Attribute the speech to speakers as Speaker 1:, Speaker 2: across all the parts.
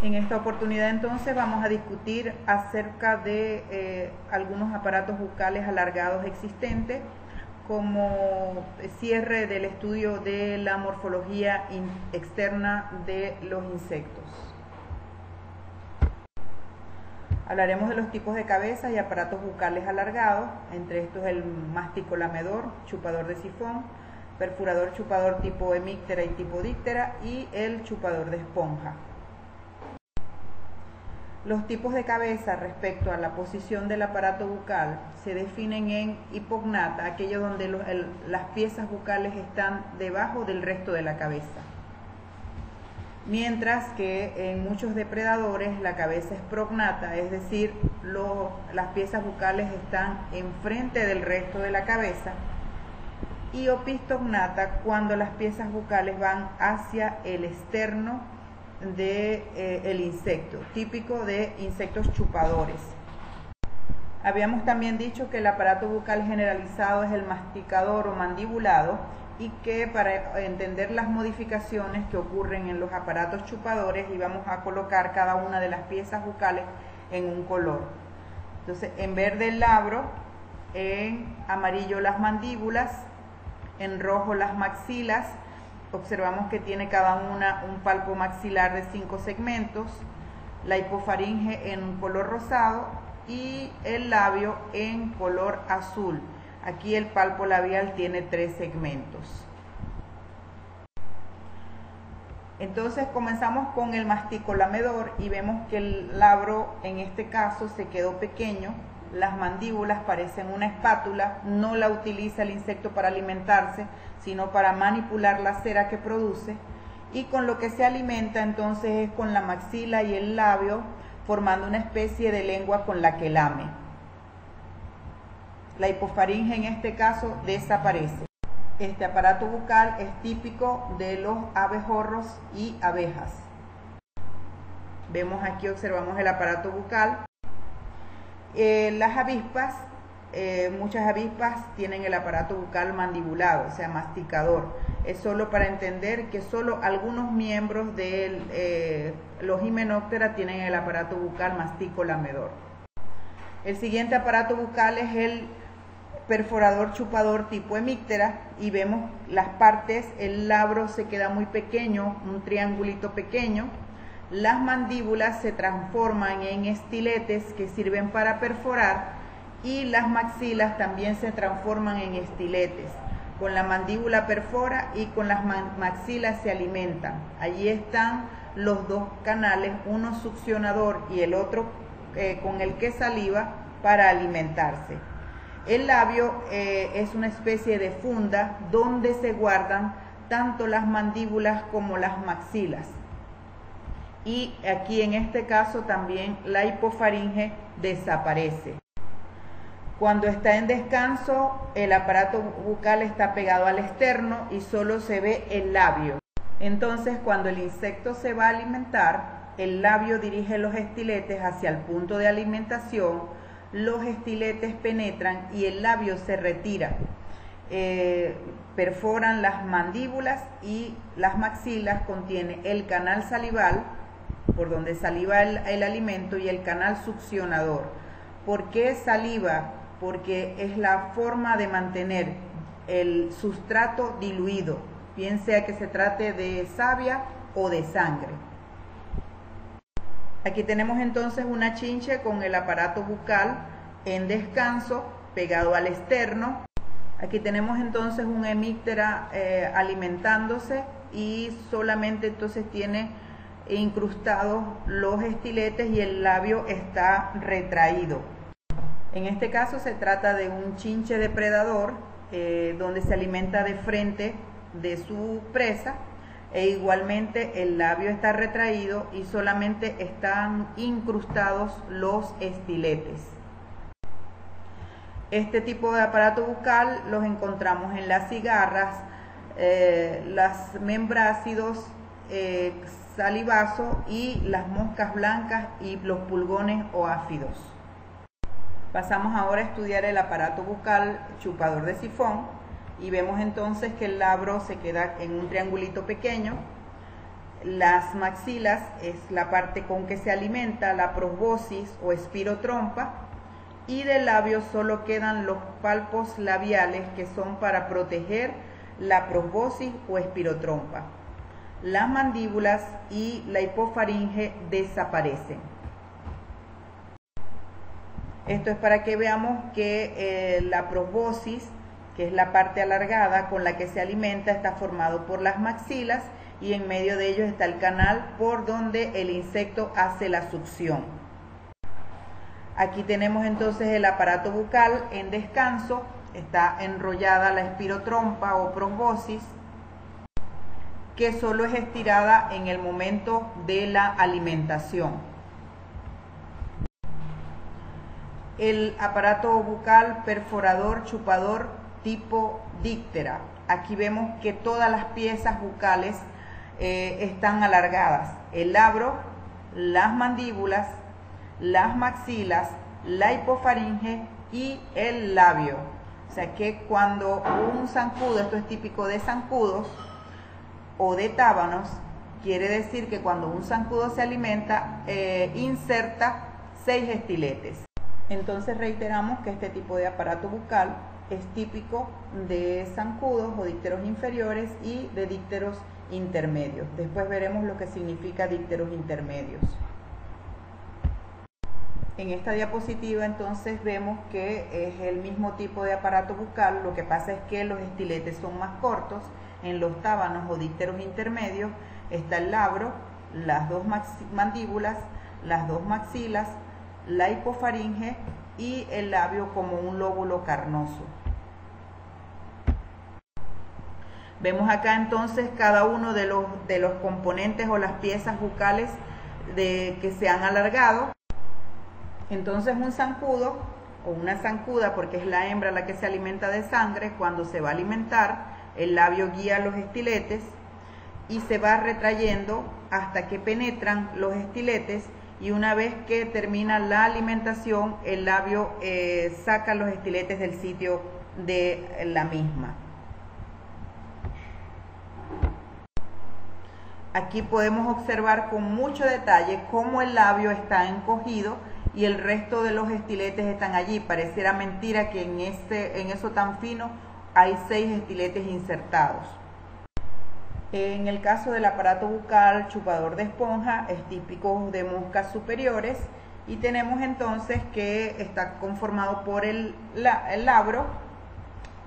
Speaker 1: En esta oportunidad entonces vamos a discutir acerca de algunos aparatos bucales alargados existentes como cierre del estudio de la morfología externa de los insectos. Hablaremos de los tipos de cabezas y aparatos bucales alargados, entre estos el masticolamedor, chupador de sifón, perforador chupador tipo hemíptera y tipo díptera y el chupador de esponja. Los tipos de cabeza respecto a la posición del aparato bucal se definen en hipognata, aquello donde las piezas bucales están debajo del resto de la cabeza. Mientras que en muchos depredadores la cabeza es prognata, es decir, las piezas bucales están enfrente del resto de la cabeza, y opistognata cuando las piezas bucales van hacia el externo del insecto, típico de insectos chupadores. Habíamos también dicho que el aparato bucal generalizado es el masticador o mandibulado, y que para entender las modificaciones que ocurren en los aparatos chupadores íbamos a colocar cada una de las piezas bucales en un color. Entonces, en verde el labro, en amarillo las mandíbulas, en rojo las maxilas. Observamos que tiene cada una un palpo maxilar de 5 segmentos, la hipofaringe en color rosado y el labio en color azul. Aquí el palpo labial tiene 3 segmentos. Entonces comenzamos con el masticolamedor y vemos que el labro en este caso se quedó pequeño, las mandíbulas parecen una espátula, no la utiliza el insecto para alimentarse, sino para manipular la cera que produce, y con lo que se alimenta entonces es con la maxila y el labio, formando una especie de lengua con la que lame. La hipofaringe en este caso desaparece. Este aparato bucal es típico de los abejorros y abejas. Vemos aquí, observamos el aparato bucal. Las avispas, muchas avispas tienen el aparato bucal mandibulado, o sea, masticador. Es solo para entender que solo algunos miembros de los Hymenoptera tienen el aparato bucal masticolamedor. El siguiente aparato bucal es el perforador chupador tipo hemíptera, y vemos las partes, el labro se queda muy pequeño, un triangulito pequeño. Las mandíbulas se transforman en estiletes que sirven para perforar, y las maxilas también se transforman en estiletes. Con la mandíbula perfora y con las maxilas se alimentan. Allí están los dos canales, uno succionador y el otro con el que saliva para alimentarse. El labio es una especie de funda donde se guardan tanto las mandíbulas como las maxilas. Y aquí en este caso también la hipofaringe desaparece. Cuando está en descanso, el aparato bucal está pegado al externo y solo se ve el labio. Entonces, cuando el insecto se va a alimentar, el labio dirige los estiletes hacia el punto de alimentación, los estiletes penetran y el labio se retira. Perforan las mandíbulas y las maxilas, contiene el canal salival, por donde saliva el alimento, y el canal succionador. ¿Por qué saliva? Porque es la forma de mantener el sustrato diluido, bien sea que se trate de savia o de sangre. Aquí tenemos entonces una chinche con el aparato bucal en descanso, pegado al externo. Aquí tenemos entonces un hemíptera alimentándose, y solamente entonces tiene incrustados los estiletes y el labio está retraído. En este caso se trata de un chinche depredador donde se alimenta de frente de su presa, e igualmente el labio está retraído y solamente están incrustados los estiletes. Este tipo de aparato bucal los encontramos en las cigarras, las membrácidos, salivazo y las moscas blancas y los pulgones o áfidos. Pasamos ahora a estudiar el aparato bucal chupador de sifón, y vemos entonces que el labro se queda en un triangulito pequeño. Las maxilas es la parte con que se alimenta la probóscis o espirotrompa, y del labio solo quedan los palpos labiales, que son para proteger la probóscis o espirotrompa. Las mandíbulas y la hipofaringe desaparecen. Esto es para que veamos que la probóscis, que es la parte alargada con la que se alimenta, está formado por las maxilas, y en medio de ellos está el canal por donde el insecto hace la succión. Aquí tenemos entonces el aparato bucal en descanso. Está enrollada la espirotrompa o probóscis, que solo es estirada en el momento de la alimentación. El aparato bucal perforador chupador tipo díptera. Aquí vemos que todas las piezas bucales están alargadas. El labro, las mandíbulas, las maxilas, la hipofaringe y el labio. O sea que cuando un zancudo, esto es típico de zancudos o de tábanos, quiere decir que cuando un zancudo se alimenta, inserta 6 estiletes. Entonces reiteramos que este tipo de aparato bucal es típico de zancudos o dípteros inferiores y de dípteros intermedios. Después veremos lo que significa dípteros intermedios. En esta diapositiva entonces vemos que es el mismo tipo de aparato bucal. Lo que pasa es que los estiletes son más cortos. En los tábanos o dípteros intermedios está el labro, las 2 mandíbulas, las 2 maxilas, la hipofaringe y el labio como un lóbulo carnoso. Vemos acá entonces cada uno de los componentes o las piezas bucales que se han alargado. Entonces un zancudo o una zancuda, porque es la hembra la que se alimenta de sangre, cuando se va a alimentar, el labio guía los estiletes y se va retrayendo hasta que penetran los estiletes, y una vez que termina la alimentación, el labio saca los estiletes del sitio de la misma. Aquí podemos observar con mucho detalle cómo el labio está encogido y el resto de los estiletes están allí. Pareciera mentira que en eso tan fino hay 6 estiletes insertados. En el caso del aparato bucal chupador de esponja, es típico de moscas superiores, y tenemos entonces que está conformado por el labro,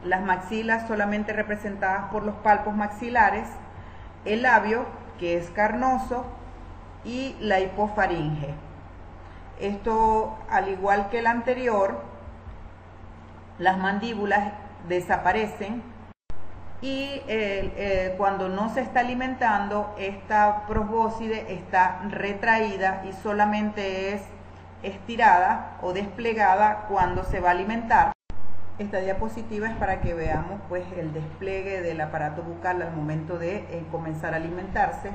Speaker 1: las maxilas solamente representadas por los palpos maxilares, el labio, que es carnoso, y la hipofaringe. Esto, al igual que el anterior, las mandíbulas desaparecen, y cuando no se está alimentando, esta probóscide está retraída y solamente es estirada o desplegada cuando se va a alimentar. Esta diapositiva es para que veamos pues el despliegue del aparato bucal al momento de comenzar a alimentarse.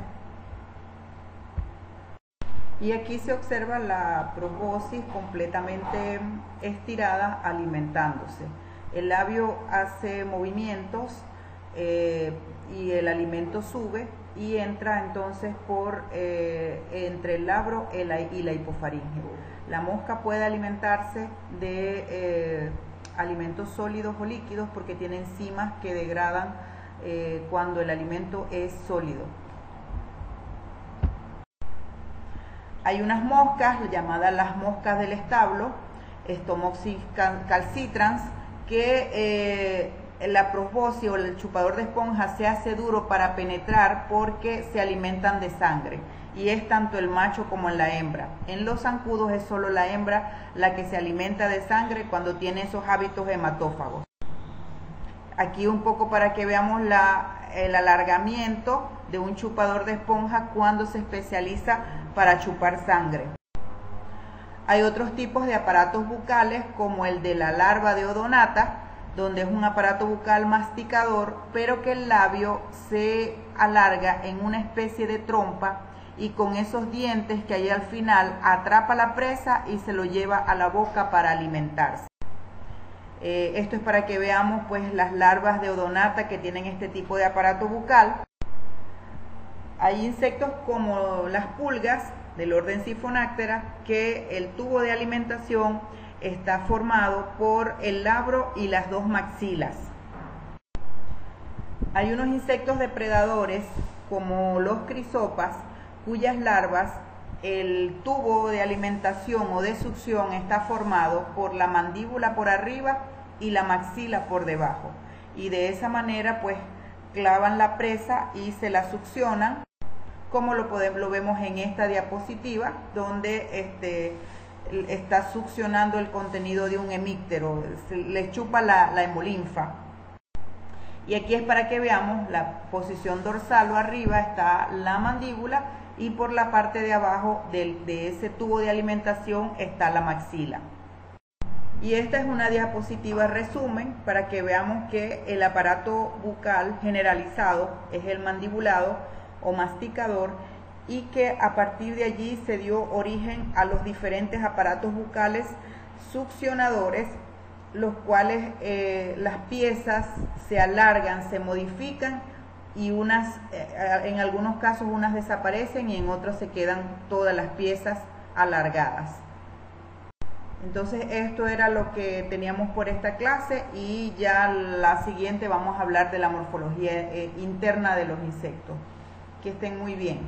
Speaker 1: Y aquí se observa la probóscis completamente estirada alimentándose. El labio hace movimientos y el alimento sube y entra entonces por entre el labro y la hipofaringe. La mosca puede alimentarse de alimentos sólidos o líquidos, porque tiene enzimas que degradan cuando el alimento es sólido. Hay unas moscas llamadas las moscas del establo, Stomoxys calcitrans, que la probóscis o el chupador de esponja se hace duro para penetrar porque se alimentan de sangre, y es tanto el macho como la hembra. En los zancudos es solo la hembra la que se alimenta de sangre cuando tiene esos hábitos hematófagos. Aquí un poco para que veamos el alargamiento de un chupador de esponja cuando se especializa para chupar sangre. Hay otros tipos de aparatos bucales, como el de la larva de odonata, donde es un aparato bucal masticador, pero que el labio se alarga en una especie de trompa, y con esos dientes que hay al final atrapa la presa y se lo lleva a la boca para alimentarse. Esto es para que veamos pues las larvas de odonata que tienen este tipo de aparato bucal. Hay insectos como las pulgas del orden Siphonactera, que el tubo de alimentación está formado por el labro y las dos maxilas. Hay unos insectos depredadores como los crisopas, cuyas larvas, el tubo de alimentación o de succión está formado por la mandíbula por arriba y la maxila por debajo, y de esa manera pues clavan la presa y se la succionan, como lo vemos en esta diapositiva, donde está succionando el contenido de un hemíptero, le chupa la hemolinfa. Y aquí es para que veamos la posición dorsal o arriba está la mandíbula, y por la parte de abajo de ese tubo de alimentación está la maxila. Y esta es una diapositiva resumen para que veamos que el aparato bucal generalizado es el mandibulado o masticador, y que a partir de allí se dio origen a los diferentes aparatos bucales succionadores, los cuales las piezas se alargan, se modifican, y en algunos casos unas desaparecen y en otros se quedan todas las piezas alargadas. Entonces esto era lo que teníamos por esta clase, y ya la siguiente vamos a hablar de la morfología interna de los insectos. Que estén muy bien.